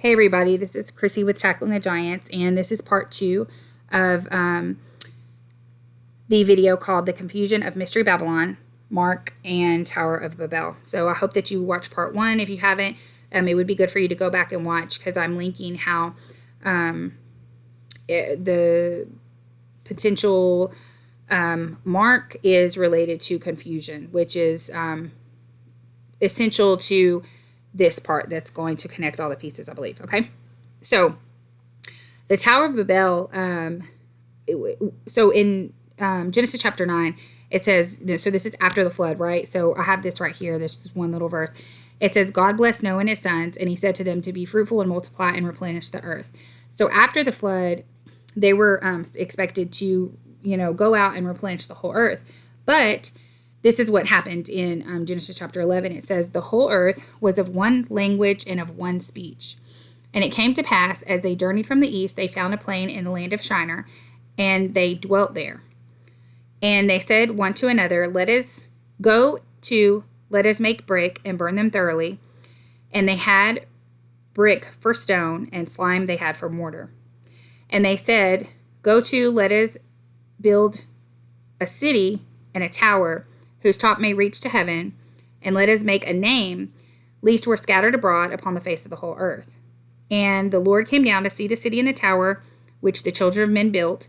Hey everybody, this is Chrissy with Tackling the Giants, and this is part 2 of the video called The Confusion of Mystery Babylon, Mark, and Tower of Babel. So I hope that you watch part 1. If you haven't, it would be good for you to go back and watch, because I'm linking how the potential Mark is related to confusion, which is essential to this part that's going to connect all the pieces, I believe. Okay, so the Tower of Babel. So in Genesis chapter 9, it says, so this is after the flood, right? So I have this right here. There's this one little verse. It says, God blessed Noah and his sons, and he said to them to be fruitful and multiply and replenish the earth. So after the flood, they were expected to, go out and replenish the whole earth. But this is what happened in Genesis chapter 11. It says, the whole earth was of one language and of one speech. And it came to pass, as they journeyed from the east, they found a plain in the land of Shinar, and they dwelt there. And they said one to another, let us make brick and burn them thoroughly. And they had brick for stone, and slime they had for mortar. And they said, let us build a city and a tower, whose top may reach to heaven, and let us make a name, lest we're scattered abroad upon the face of the whole earth. And the Lord came down to see the city and the tower, which the children of men built.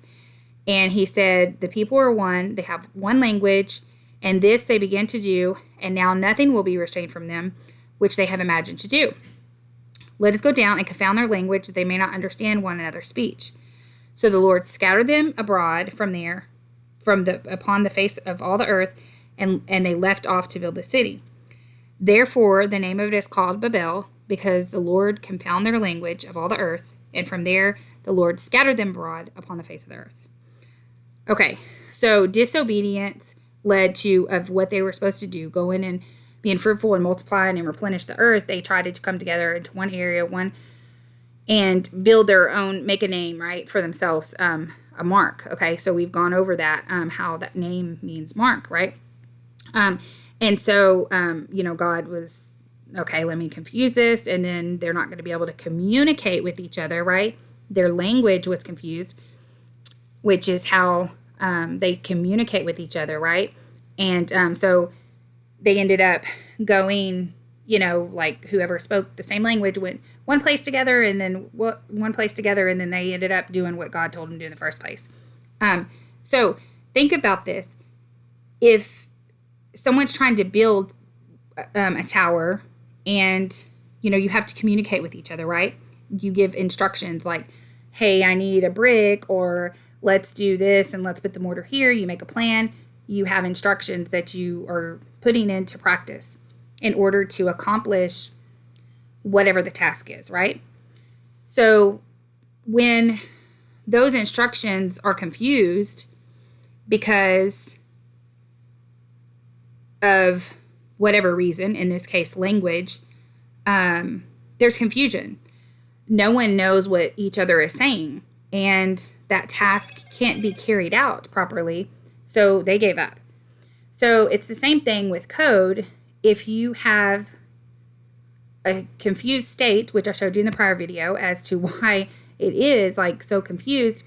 And he said, the people are one, they have one language, and this they began to do, and now nothing will be restrained from them, which they have imagined to do. Let us go down and confound their language, that they may not understand one another's speech. So the Lord scattered them abroad upon the face of all the earth, and they left off to build the city. Therefore, the name of it is called Babel, because the Lord confounded their language of all the earth, and from there the Lord scattered them abroad upon the face of the earth. Okay, so disobedience led to of what they were supposed to do, go in and being fruitful and multiplying and replenish the earth. They tried to come together into one area, and build their own, make a name, right, for themselves, a mark. Okay, so we've gone over that, how that name means mark, right? And so, God was, okay, let me confuse this, and then they're not going to be able to communicate with each other, right? Their language was confused, which is how they communicate with each other, right? And so they ended up going, like whoever spoke the same language went one place together, and then they ended up doing what God told them to do in the first place. So think about this. If someone's trying to build a tower, and, you have to communicate with each other, right? You give instructions like, hey, I need a brick, or let's do this, and let's put the mortar here. You make a plan. You have instructions that you are putting into practice in order to accomplish whatever the task is, right? So when those instructions are confused because of whatever reason, in this case, language, there's confusion. No one knows what each other is saying, and that task can't be carried out properly, so they gave up. So it's the same thing with code. If you have a confused state, which I showed you in the prior video as to why it is like so confused,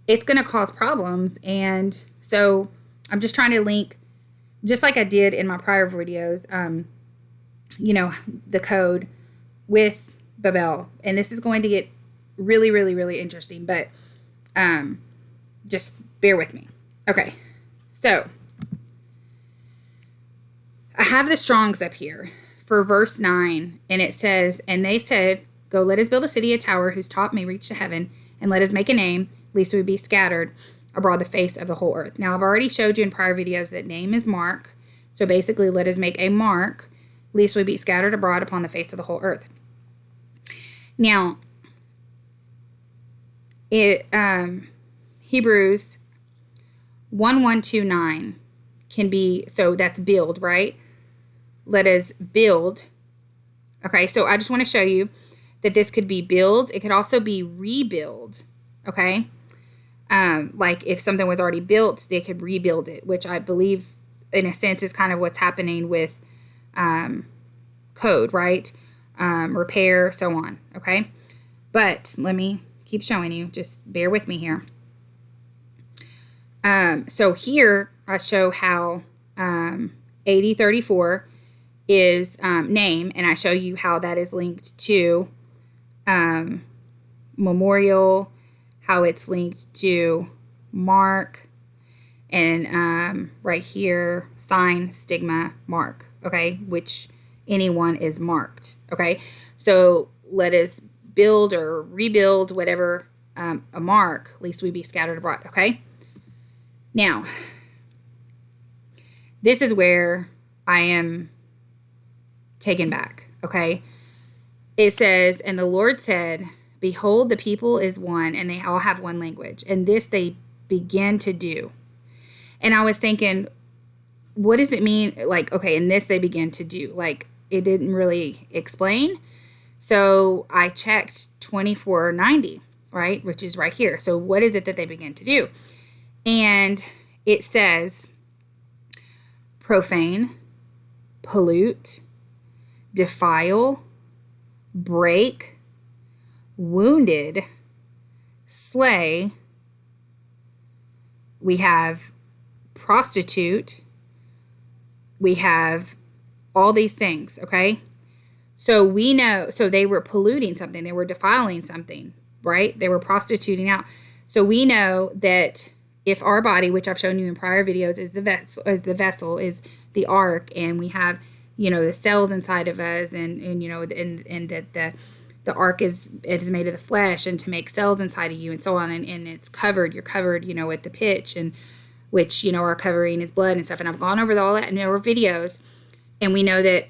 it's going to cause problems. And so I'm just trying to link, just like I did in my prior videos, the code with Babel. And this is going to get really, really, really interesting, but just bear with me. Okay, so I have the Strongs up here for verse 9, and it says, and they said, go, let us build a city, a tower, whose top may reach to heaven, and let us make a name, lest we be scattered abroad the face of the whole earth. Now, I've already showed you in prior videos that name is mark. So basically, let us make a mark, lest we be scattered abroad upon the face of the whole earth. Now, Hebrews 1:1-9 can be, so that's build, right? Let us build. Okay, so I just want to show you that this could be build. It could also be rebuild, okay? Like if something was already built, they could rebuild it, which I believe in a sense is kind of what's happening with code, right? Repair, so on, okay? But let me keep showing you. Just bear with me here. So here I show how 8034 is name, and I show you how that is linked to memorial, how it's linked to mark, and right here, sign, stigma, mark, okay, which anyone is marked, okay? So let us build or rebuild whatever a mark, least we be scattered abroad, okay? Now, this is where I am taken back, okay? It says, and the Lord said, behold, the people is one, and they all have one language, and this they begin to do. And I was thinking, what does it mean? Like, okay, and this they begin to do. Like, it didn't really explain. So I checked 2490, right, which is right here. So what is it that they begin to do? And it says profane, pollute, defile, break, wounded, slay. We have prostitute. We have all these things, okay? So we know, so they were polluting something. They were defiling something, right? They were prostituting out. So we know that if our body, which I've shown you in prior videos, is the vessel, is the ark, and we have, you know, the cells inside of us, and you know, and that the ark is made of the flesh, and to make cells inside of you, and so on, and it's covered. You're covered, you know, with the pitch, and which, you know, our covering is blood and stuff. And I've gone over all that in our videos, and we know that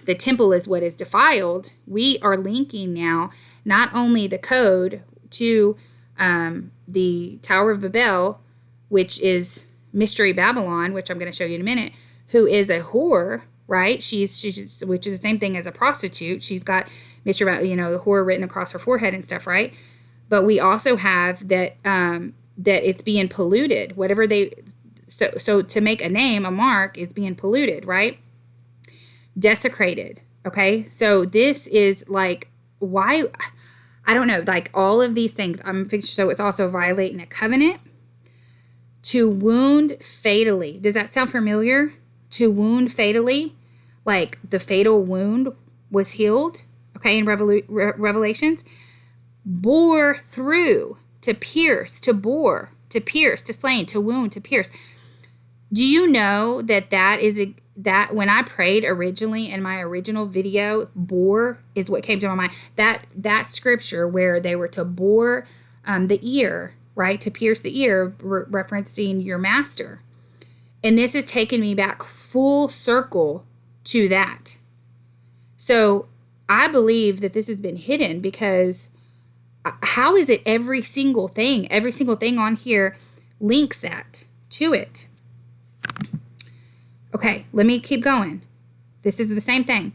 the temple is what is defiled. We are linking now not only the code to the Tower of Babel, which is Mystery Babylon, which I'm going to show you in a minute, who is a whore, right? She's which is the same thing as a prostitute. She's got Mystery Babylon, you know, the whore written across her forehead and stuff, right? But we also have that that it's being polluted. Whatever they so to make a name, a mark, is being polluted, right? Desecrated. Okay, so this is like, why? I don't know, like all of these things. So it's also violating a covenant. To wound fatally. Does that sound familiar? To wound fatally, like the fatal wound was healed. Okay, in Revelations. Bore through, to pierce, to bore, to pierce, to slain, to wound, to pierce. Do you know that when I prayed originally in my original video, bore is what came to my mind. That scripture where they were to bore the ear, right, to pierce the ear, referencing your master. And this has taken me back full circle to that. So I believe that this has been hidden, because how is it every single thing on here links that to it? Okay, let me keep going. This is the same thing.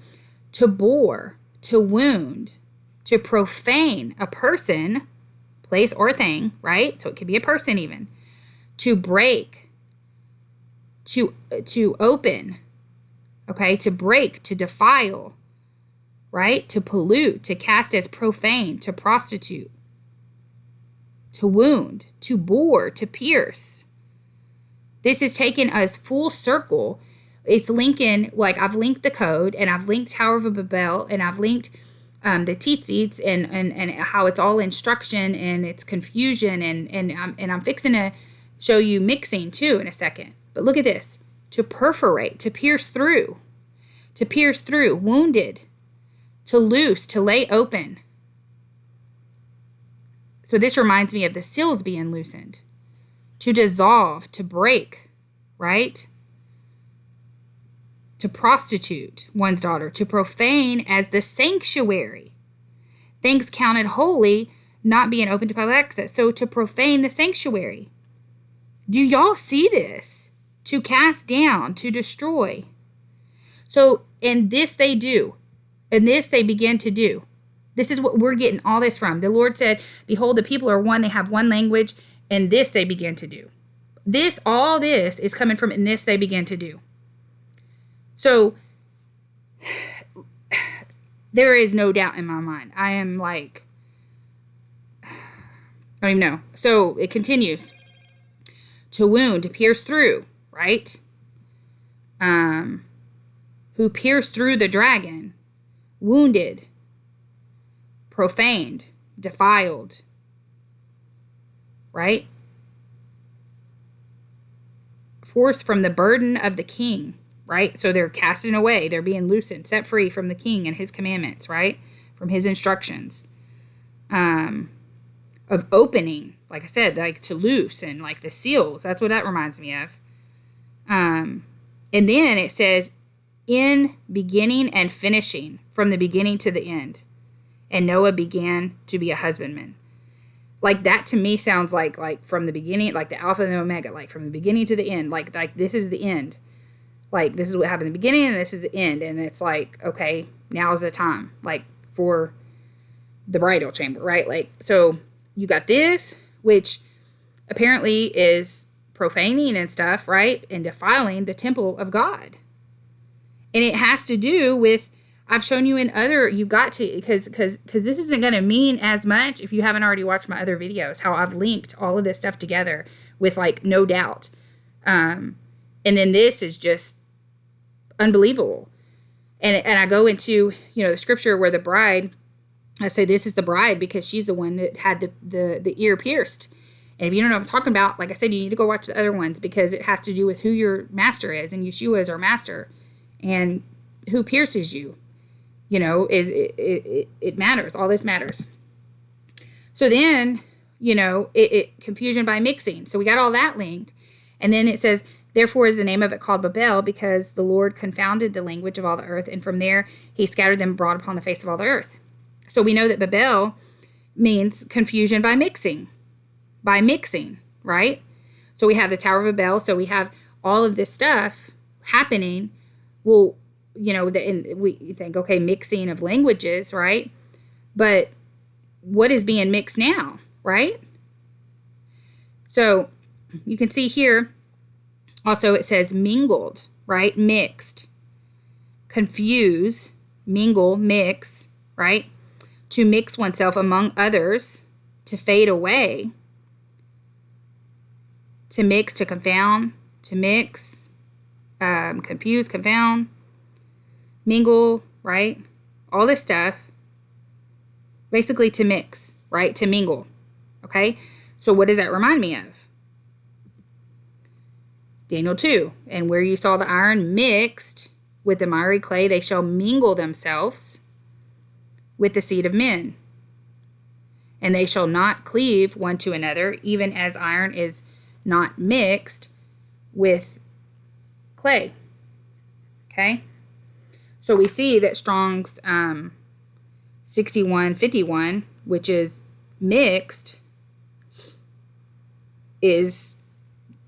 To bore, to wound, to profane a person, place, or thing, right? So it could be a person even. To break, to open, okay? To break, to defile, right? To pollute, to cast as profane, to prostitute, to wound, to bore, to pierce. This is taking us full circle. It's linking, like I've linked the code, and I've linked Tower of Babel, and I've linked the tzitzits, and how it's all instruction, and it's confusion, and I'm fixing to show you mixing too in a second. But look at this. To perforate, to pierce through, wounded, to loose, to lay open. So this reminds me of the seals being loosened. To dissolve, to break, right? To prostitute one's daughter, to profane as the sanctuary. Things counted holy, not being open to public access. So to profane the sanctuary. Do y'all see this? To cast down, to destroy. So, and this they do. And this they begin to do. This is what we're getting all this from. The Lord said, behold, the people are one, they have one language, and this they begin to do. All this is coming from, and this they begin to do. So, there is no doubt in my mind. I am like, I don't even know. So it continues. To wound, to pierce through, right? Who pierced through the dragon, wounded, profaned, defiled, right? Forced from the burden of the king, right? So they're casting away, they're being loosened, set free from the king and his commandments, right? From his instructions. Of opening, like I said, like to loose and like the seals. That's what that reminds me of. And then it says, in beginning and finishing, from the beginning to the end. And Noah began to be a husbandman. Like that to me sounds like from the beginning, like the Alpha and the Omega, like from the beginning to the end, like this is the end. Like this is what happened in the beginning and this is the end. And it's like, okay, now is the time, like for the bridal chamber, right? Like, so you got this, which apparently is profaning and stuff, right? And defiling the temple of God. And it has to do with, I've shown you in other, you got to, because this isn't going to mean as much if you haven't already watched my other videos, how I've linked all of this stuff together with like no doubt. And then this is just unbelievable. And I go into, the scripture where the bride, I say this is the bride because she's the one that had the ear pierced. And if you don't know what I'm talking about, like I said, you need to go watch the other ones because it has to do with who your master is. And Yeshua is our master. And who pierces you, it matters. All this matters. So then, confusion by mixing. So we got all that linked. And then it says, therefore is the name of it called Babel, because the Lord confounded the language of all the earth. And from there, he scattered them abroad upon the face of all the earth. So we know that Babel means confusion by mixing, right? So we have the Tower of Babel. So we have all of this stuff happening. Well, we think, okay, mixing of languages, right? But what is being mixed now, right? So you can see here, also it says mingled, right? Mixed, confuse, mingle, mix, right? To mix oneself among others, to fade away, to mix, to confound, to mix, confuse, confound, mingle, right? All this stuff, basically to mix, right? To mingle, okay? So what does that remind me of? Daniel 2, and where you saw the iron mixed with the miry clay, they shall mingle themselves with the seed of men. And they shall not cleave one to another, even as iron is not mixed with clay. Okay? So we see that Strong's 6151, which is mixed, is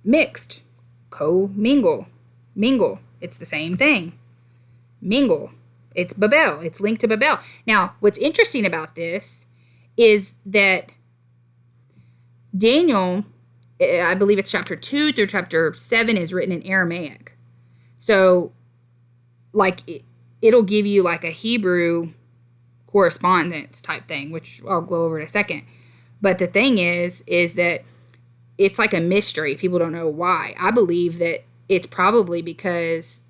mixed. Co-mingle. Mingle. It's the same thing. Mingle. It's Babel. It's linked to Babel. Now, what's interesting about this is that Daniel, I believe it's chapter 2 through chapter 7, is written in Aramaic. So, like, it'll give you like a Hebrew correspondence type thing, which I'll go over in a second. But the thing is that it's like a mystery. People don't know why. I believe that it's probably because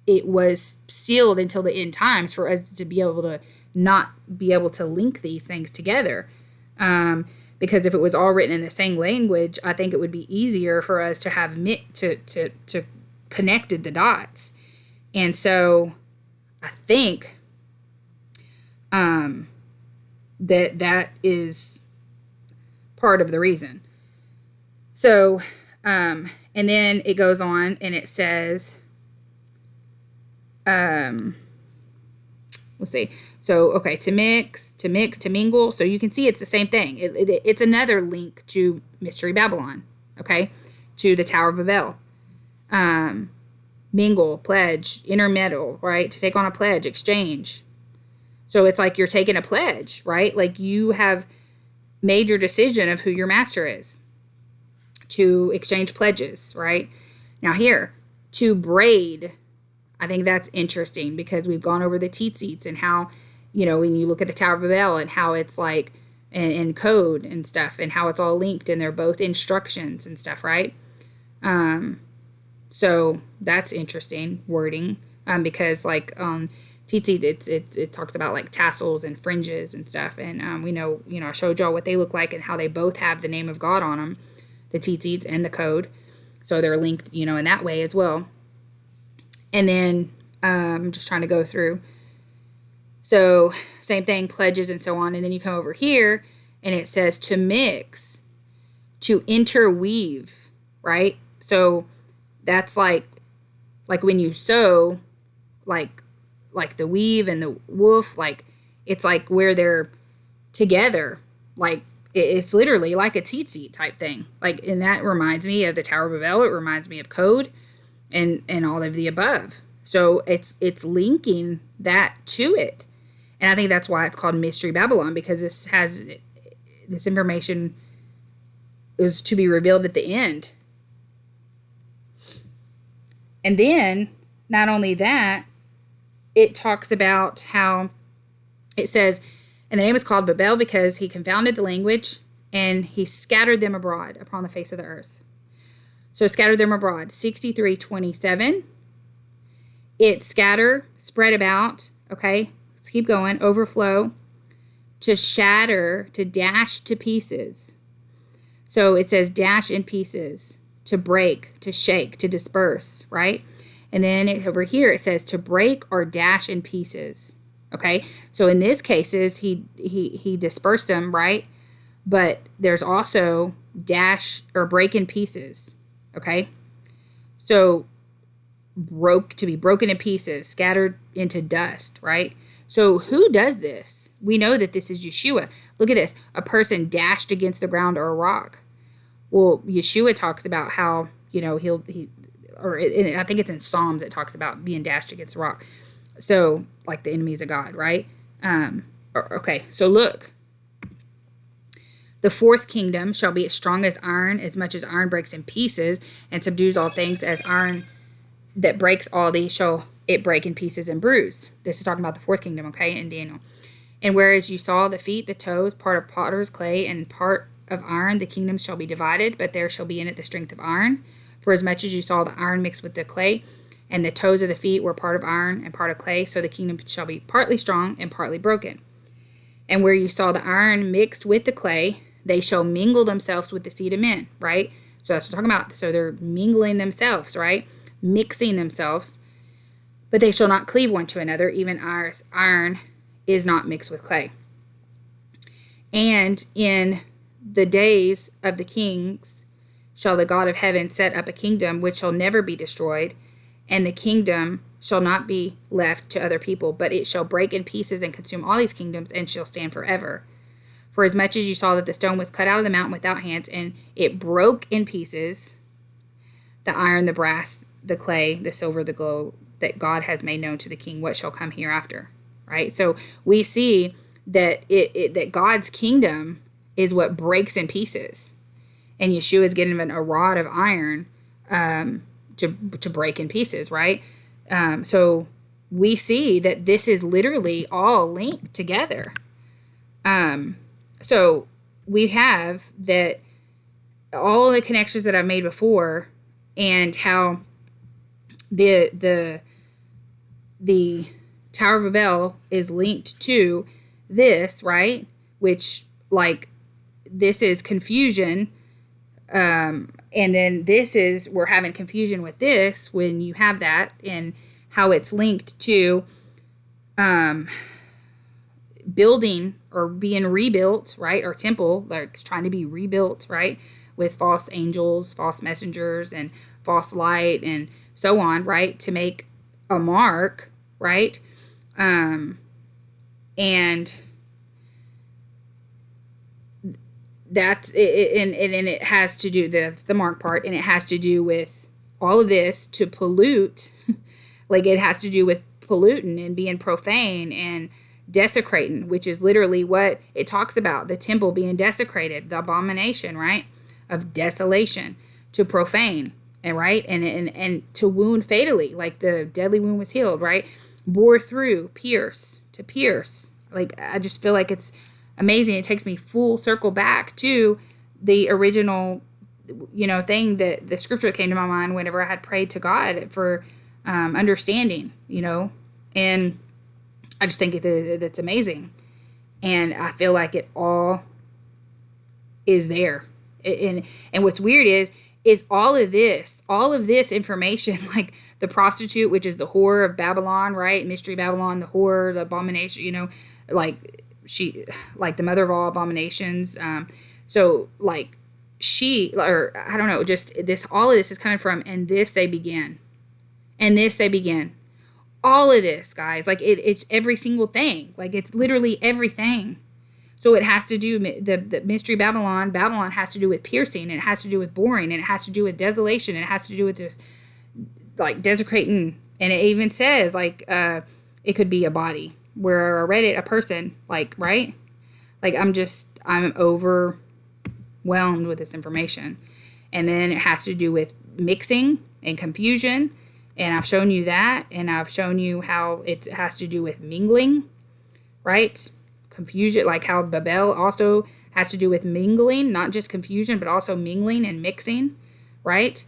it was sealed until the end times for us to be able to not be able to link these things together. Because if it was all written in the same language, I think it would be easier for us to have to connected the dots. And so I think that is part of the reason. So, and then it goes on and it says, let's see. So, okay, to mix, to mingle. So you can see it's the same thing. It's another link to Mystery Babylon, okay, to the Tower of Babel. Mingle, pledge, intermeddle, right? To take on a pledge, exchange. So it's like you're taking a pledge, right? Like you have made your decision of who your master is. To exchange pledges, right? Now here, to braid, I think that's interesting because we've gone over the tzitzits and how, when you look at the Tower of Babel and how it's like and code and stuff, and how it's all linked, and they're both instructions and stuff, right? So that's interesting wording, because like tzitzit, it talks about like tassels and fringes and stuff, and we know, I showed y'all what they look like and how they both have the name of God on them, the tzitzit and the code, so they're linked, in that way as well. And then I'm just trying to go through. So same thing, pledges and so on, and then you come over here and it says to mix, to interweave, right? So that's like when you sew, like the weave and the woof, like it's like where they're together, like it's literally like a tzitzit type thing. Like, and that reminds me of the Tower of Babel. It reminds me of code and all of the above. So it's linking that to it. And I think that's why it's called Mystery Babylon, because this information is to be revealed at the end. And then, not only that, it talks about how it says, and the name is called Babel because he confounded the language and he scattered them abroad upon the face of the earth. So scattered them abroad. 63:27. It scatter, spread about, okay? Let's keep going. Overflow, to shatter, to dash to pieces. So it says dash in pieces, to break, to shake, to disperse, right? And then over here it says to break or dash in pieces, okay? So in this cases, he dispersed them, right? But there's also dash or break in pieces, okay? So to be broken in pieces, scattered into dust, right? So who does this? We know that this is Yeshua. Look at this. A person dashed against the ground or a rock. Well, Yeshua talks about how, I think it's in Psalms, it talks about being dashed against a rock. So, like the enemies of God, right? Okay, so look. The fourth kingdom shall be as strong as iron, as much as iron breaks in pieces and subdues all things, as iron that breaks all these shall it break in pieces and bruise. This is talking about the fourth kingdom, okay, in Daniel. And whereas you saw the feet, the toes, part of potter's clay and part of iron, the kingdom shall be divided, but there shall be in it the strength of iron. For as much as you saw the iron mixed with the clay, and the toes of the feet were part of iron and part of clay, so the kingdom shall be partly strong and partly broken. And where you saw the iron mixed with the clay, they shall mingle themselves with the seed of men, right? So that's what we're talking about. So they're mingling themselves, right? Mixing themselves. But they shall not cleave one to another, even as iron is not mixed with clay. And in the days of the kings shall the God of heaven set up a kingdom which shall never be destroyed, and the kingdom shall not be left to other people, but it shall break in pieces and consume all these kingdoms, and shall stand forever. For as much as you saw that the stone was cut out of the mountain without hands, and it broke in pieces, the iron, the brass, the clay, the silver, the gold, that God has made known to the king what shall come hereafter, right? So we see that that God's kingdom is what breaks in pieces, and Yeshua is given a rod of iron to break in pieces, right? So we see that this is literally all linked together. So we have that all the connections that I've made before, and how the Tower of Babel is linked to this, right? Which, like, this is confusion. And then we're having confusion with this when you have that, and how it's linked to building or being rebuilt, right? Or temple, like it's trying to be rebuilt, right? With false angels, false messengers, and false light, and so on, right? To make a mark, right? And that's it, and it has to do the mark part, and it has to do with all of this to pollute, like it has to do with polluting and being profane and desecrating, which is literally what it talks about, the temple being desecrated, the abomination, right, of desolation, to profane, and right, and to wound fatally, like the deadly wound was healed, right, bore through, pierce, to pierce. Like, I just feel like it's amazing. It takes me full circle back to the original, thing that the scripture that came to my mind whenever I had prayed to God for understanding, and I just think that's amazing. And I feel like it all is there. And what's weird is all of this information, like the prostitute, which is the whore of Babylon, right? Mystery Babylon, the whore, the abomination, like like the mother of all abominations. So like or I don't know, just this, all of this is coming from, and this they began. All of this, guys, like it's every single thing. Like it's literally everything. So it has to do, the mystery Babylon has to do with piercing, and it has to do with boring, and it has to do with desolation, and it has to do with this, like, desecrating. And it even says, like, it could be a body. Where I read it, a person, like, right? Like, I'm overwhelmed with this information. And then it has to do with mixing and confusion. And I've shown you that. And I've shown you how it has to do with mingling, right? Confusion, like how Babel also has to do with mingling, not just confusion, but also mingling and mixing, right?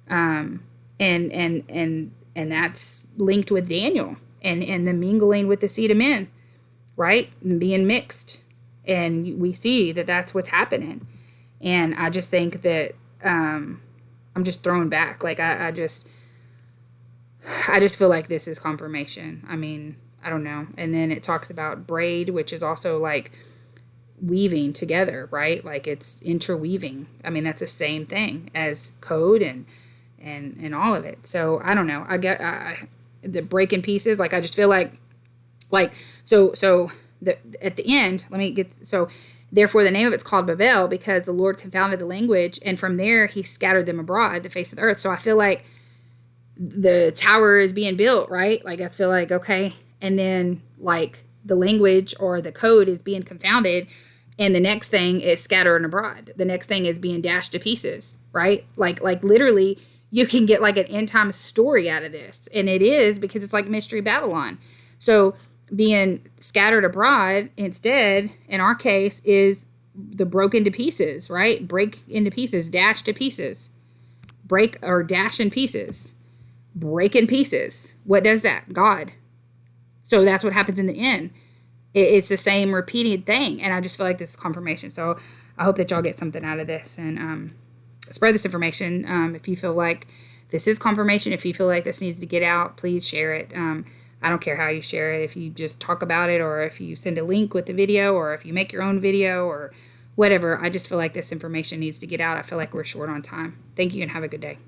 And that's linked with Daniel and the mingling with the seed of men, right? And being mixed. And we see that that's what's happening. And I just think that I'm just thrown back. Like I just feel like this is confirmation. I mean, I don't know. And then it talks about braid, which is also like weaving together, right? Like it's interweaving. I mean, that's the same thing as code and all of it. So I don't know. I get the breaking pieces. Like I just feel like so at the end, therefore the name of it's called Babel, because the Lord confounded the language, and from there he scattered them abroad the face of the earth. So I feel like the tower is being built, right? Like I feel like, okay. And then like the language or the code is being confounded, and the next thing is scattered abroad. The next thing is being dashed to pieces, right? Like literally you can get like an end time story out of this. And it is, because it's like Mystery Babylon. So being scattered abroad instead, in our case, is the broken to pieces, right? Break into pieces, dash to pieces, break or dash in pieces, break in pieces. What does that? God. So that's what happens in the end. It's the same repeated thing. And I just feel like this is confirmation. So I hope that y'all get something out of this, and spread this information. If you feel like this is confirmation, if you feel like this needs to get out, please share it. I don't care how you share it. If you just talk about it, or if you send a link with the video, or if you make your own video, or whatever. I just feel like this information needs to get out. I feel like we're short on time. Thank you, and have a good day.